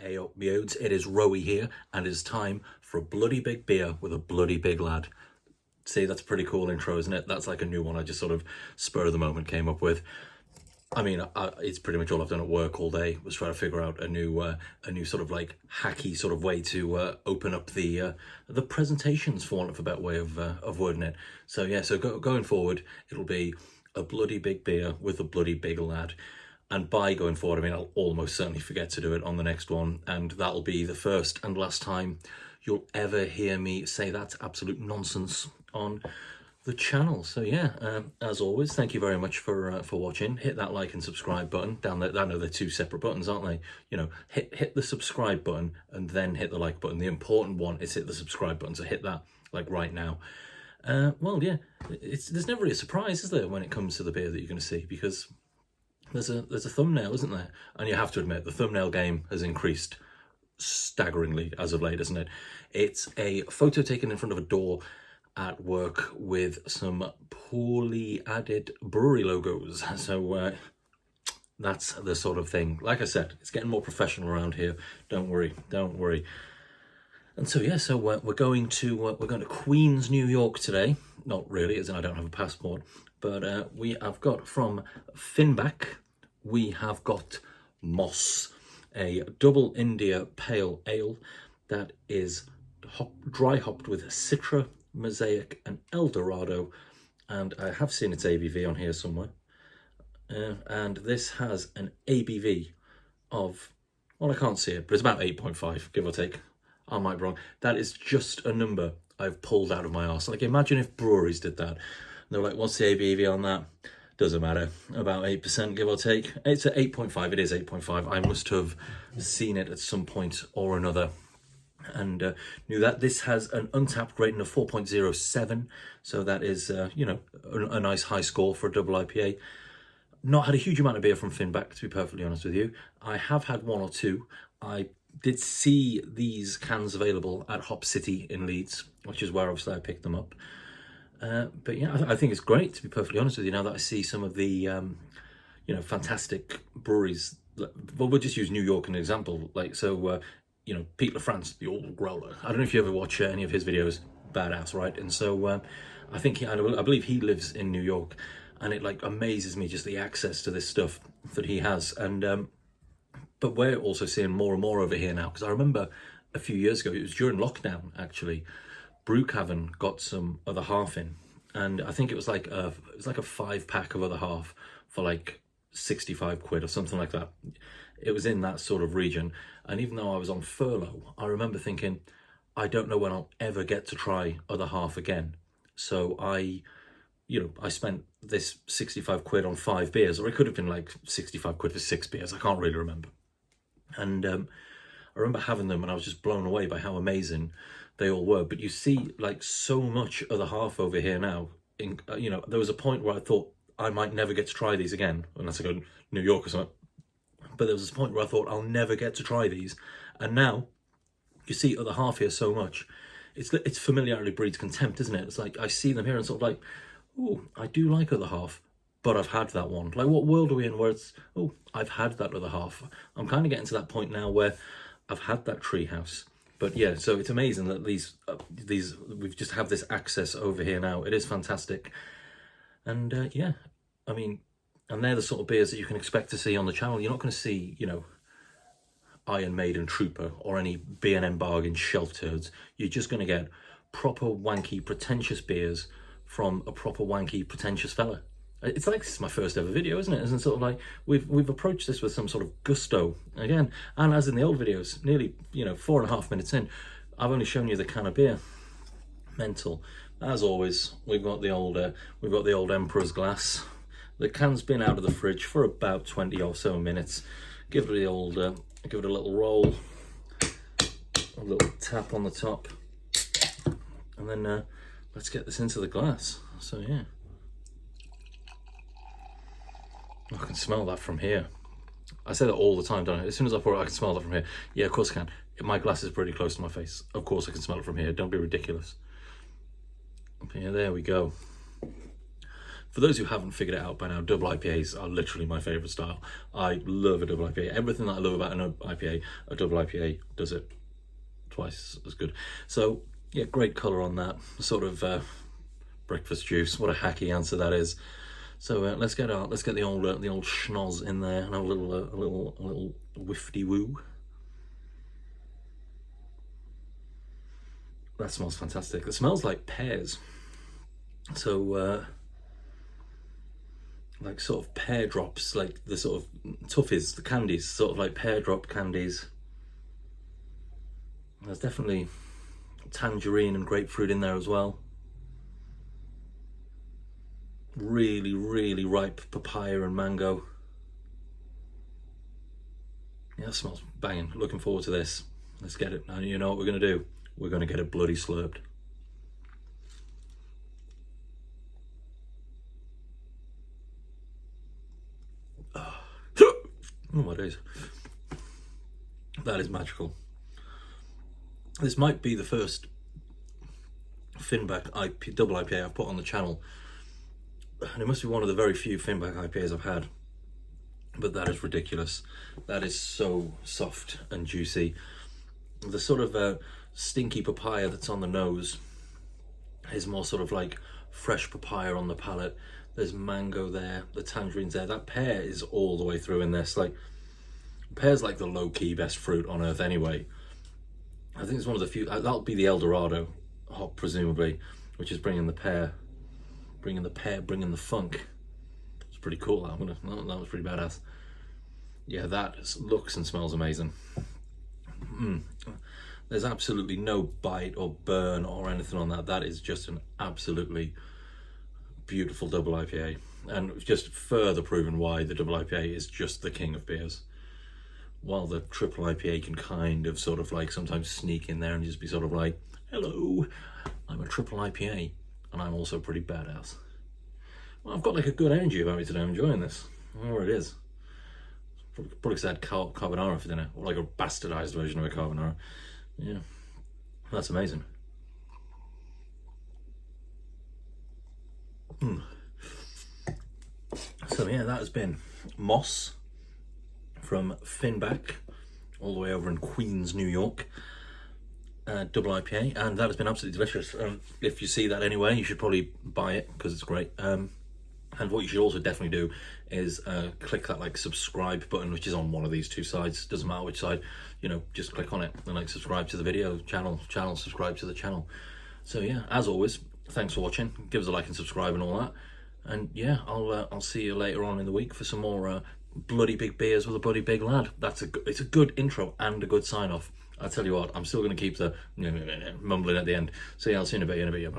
Hey up, meodes, it is Rowie here, and it is time for a bloody big beer with a bloody big lad. See, that's a pretty cool intro, isn't it? That's like a new one I just sort of spur of the moment came up with. I mean, it's pretty much all I've done at work all day was try to figure out a new sort of like hacky sort of way to open up the presentations, for want of a better way of wording it. So yeah, so going forward, it'll be a bloody big beer with a bloody big lad. And by going forward, I mean, I'll almost certainly forget to do it on the next one. And that'll be the first and last time you'll ever hear me say that absolute nonsense on the channel. So yeah, as always, thank you very much for watching. Hit that like and subscribe button down there. I know they're two separate buttons, aren't they? You know, hit the subscribe button and then hit the like button. The important one is hit the subscribe button. So hit that like right now. Well, yeah, there's never really a surprise, is there, when it comes to the beer that you're going to see, because there's a thumbnail, isn't there? And you have to admit, the thumbnail game has increased staggeringly as of late, isn't it? It's a photo taken in front of a door at work with some poorly added brewery logos. So that's the sort of thing. Like I said, it's getting more professional around here. Don't worry, don't worry. And so yeah, so we're going to Queens, New York today. Not really, as in I don't have a passport, but we have got from Finback. We have got Moss, a double India pale ale that is dry hopped with Citra, Mosaic and Eldorado, and I have seen its ABV on here somewhere. And this has an ABV of, well, I can't see it, but it's about 8.5, give or take. I might be wrong. That is just a number I've pulled out of my arse. Like, imagine if breweries did that. They're like, what's the ABV on that? Doesn't matter, about 8%, give or take. It's at 8.5, it is 8.5. I must have seen it at some point or another. And knew that this has an untapped rating of 4.07. So that is, you know, a nice high score for a double IPA. Not had a huge amount of beer from Finback, to be perfectly honest with you. I have had one or two. I did see these cans available at Hop City in Leeds, which is where obviously I picked them up. But yeah, I think it's great, to be perfectly honest with you, now that I see some of the, you know, fantastic breweries. Well, we'll just use New York as an example. Like, so, you know, Pete LaFrance, the old growler. I don't know if you ever watch any of his videos. Badass, right? And so I think, I believe he lives in New York, and it like amazes me just the access to this stuff that he has. And but we're also seeing more and more over here now, because I remember a few years ago, it was during lockdown actually, Brewcavern got some other half in, and I think it was like a 5-pack of other half for like 65 quid or something like that. It was in that sort of region, and even though I was on furlough, I remember thinking, I don't know when I'll ever get to try other half again. So I spent this 65 quid on 5 beers, or it could have been like 65 quid for 6 beers. I can't really remember. And I remember having them, and I was just blown away by how amazing they all were. But you see like so much other half over here now. You know, there was a point where I thought I might never get to try these again, unless I go to New York or something. But there was a point where I thought I'll never get to try these. And now you see other half here so much. It's familiarity breeds contempt, isn't it? It's like I see them here and sort of like, oh, I do like other half, but I've had that one. Like, what world are we in where it's, oh, I've had that other half? I'm kind of getting to that point now where I've had that treehouse. But yeah, so it's amazing that these we just have this access over here now. It is fantastic. And yeah, I mean, and they're the sort of beers that you can expect to see on the channel. You're not going to see, you know, Iron Maiden Trooper or any B&M bargain shelf turds. You're just going to get proper wanky, pretentious beers from a proper wanky, pretentious fella. It's like, this is my first ever video, isn't it? Isn't it sort of like we've approached this with some sort of gusto again, and as in the old videos, nearly, you know, 4.5 minutes in, I've only shown you the can of beer. Mental. As always, we've got the old Emperor's glass. The can's been out of the fridge for about 20 or so minutes. Give it the old, give it a little roll, a little tap on the top, and then let's get this into the glass. So yeah. I can smell that from here. I say that all the time, don't I? As soon as I pour it, I can smell that from here. Yeah, of course I can. My glass is pretty close to my face. Of course I can smell it from here. Don't be ridiculous. But yeah, there we go. For those who haven't figured it out by now, double IPAs are literally my favourite style. I love a double IPA. Everything that I love about an IPA, a double IPA does it twice as good. So yeah, great colour on that. Sort of breakfast juice. What a hacky answer that is. So let's get the old schnoz in there and have a little whiffy woo. That smells fantastic. It smells like pears. So like sort of pear drops, like the sort of touffies, the candies, sort of like pear drop candies. There's definitely tangerine and grapefruit in there as well. Really, really ripe papaya and mango. Yeah, that smells banging. Looking forward to this. Let's get it. And you know what we're going to do? We're going to get it bloody slurped. Oh my days. That is magical. This might be the first Finback double IPA I've put on the channel. And it must be one of the very few Finback IPAs I've had. But that is ridiculous. That is so soft and juicy. The sort of stinky papaya that's on the nose is more sort of like fresh papaya on the palate. There's mango there, the tangerine's there. That pear is all the way through in this. Like, pear's like the low-key best fruit on earth anyway. I think it's one of the few, that'll be the El Dorado hop presumably, which is bringing the pear, bringing the funk. It's pretty cool. That was pretty badass. Yeah, that looks and smells amazing. There's absolutely no bite or burn or anything on that. That is just an absolutely beautiful double IPA, and just further proven why the double IPA is just the king of beers. While the triple IPA can kind of sort of like sometimes sneak in there and just be sort of like, hello, I'm a triple IPA and I'm also pretty badass. Well, I've got like a good energy about me today. I'm enjoying this. Whatever it is. Probably said carbonara for dinner, or like a bastardized version of a carbonara. Yeah, that's amazing. So yeah, that has been Moss from Finback, all the way over in Queens, New York. Double IPA, and that has been absolutely delicious. If you see that anywhere, you should probably buy it because it's great. And what you should also definitely do is click that like subscribe button, which is on one of these two sides. Doesn't matter which side, you know, just click on it and like subscribe to the video channel, subscribe to the channel. So yeah, as always, thanks for watching. Give us a like and subscribe and all that. And yeah, I'll see you later on in the week for some more bloody big beers with a bloody big lad. It's a good intro and a good sign off. I tell you what, I'm still going to keep the mumbling at the end. So yeah, I'll see you in a bit.